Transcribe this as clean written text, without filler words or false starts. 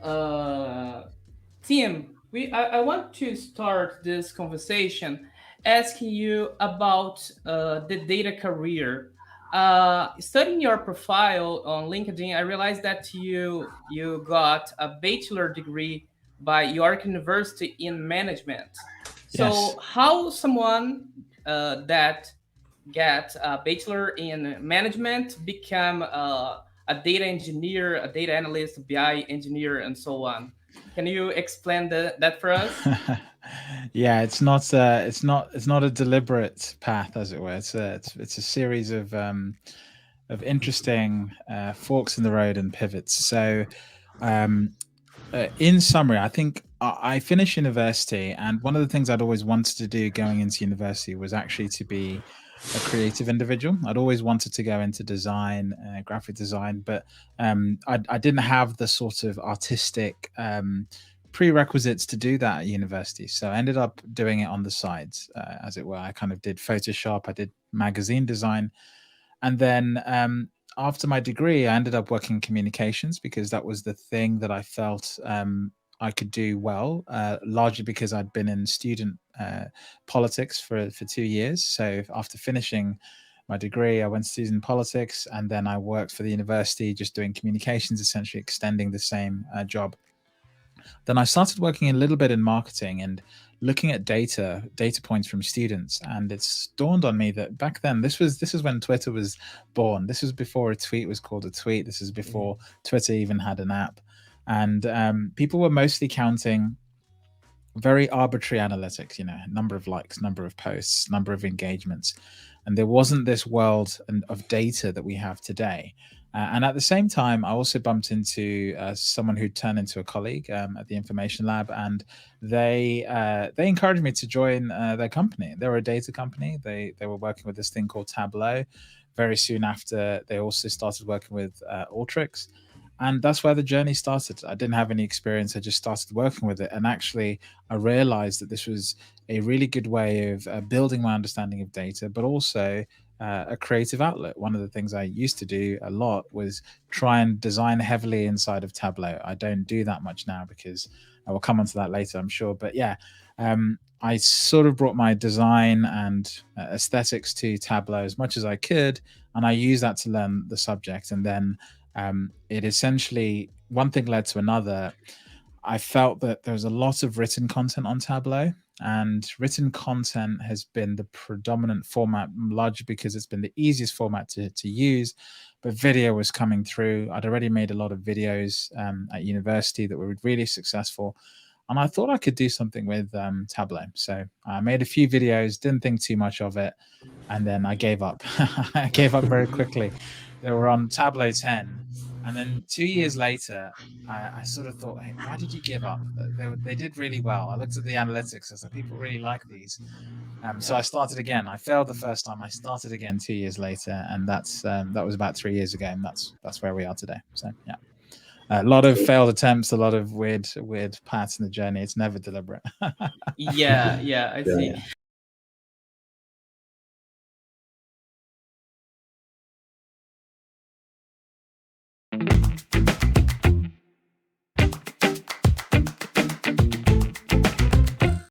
uh, Tim, I want to start this conversation asking you about the data career. Studying your profile on LinkedIn, I realized that you got a bachelor degree by York University in management. Yes. So, how someone that get a bachelor in management become a data engineer, a data analyst, BI engineer, and so on? Can you explain that for us? Yeah, it's not a deliberate path, as it were. It's a series of interesting forks in the road and pivots. So, um, in summary, I think I finished university, and one of the things I'd always wanted to do going into university was actually to be a creative individual. I'd always wanted to go into design, graphic design, but I didn't have the sort of artistic prerequisites to do that at university. So I ended up doing it on the sides, as it were. I kind of did Photoshop, I did magazine design, and then after my degree, I ended up working in communications because that was the thing that I felt I could do well, largely because I'd been in student politics for 2 years. So after finishing my degree, I went to student politics, and then I worked for the university just doing communications, essentially extending the same job. Then I started working a little bit in marketing and looking at data points from students, and it's dawned on me that back then this is when Twitter was born. This was before a tweet was called a tweet. This is Mhm. before Twitter even had an app, and people were mostly counting very arbitrary analytics, number of likes, number of posts, number of engagements. And there wasn't this world of data that we have today. And at the same time, I also bumped into someone who turned into a colleague at the Information Lab, and they encouraged me to join their company. They were a data company. They were working with this thing called Tableau. Very soon after, they also started working with Alteryx, and that's where the journey started. I didn't have any experience. I just started working with it, and actually, I realized that this was a really good way of building my understanding of data, but also a creative outlet. One of the things I used to do a lot was try and design heavily inside of Tableau. I don't do that much now because I will come onto that later, I'm sure. But yeah, I sort of brought my design and aesthetics to Tableau as much as I could, and I used that to learn the subject. And then it essentially, one thing led to another. I felt that there was a lot of written content on Tableau, and written content has been the predominant format, largely because it's been the easiest format to use. But video was coming through. I'd already made a lot of videos at university that were really successful, and I thought I could do something with Tableau. So I made a few videos, didn't think too much of it, and then I gave up. I gave up very quickly. They were on Tableau 10, and then 2 years later, I sort of thought, hey, why did you give up? They did really well. I looked at the analytics. I was like, people really like these. So I started again. I failed the first time. I started again 2 years later, and that was about 3 years ago, and that's where we are today. So yeah, a lot of failed attempts, a lot of weird paths in the journey. It's never deliberate. Yeah, yeah, I Yeah. see. Yeah.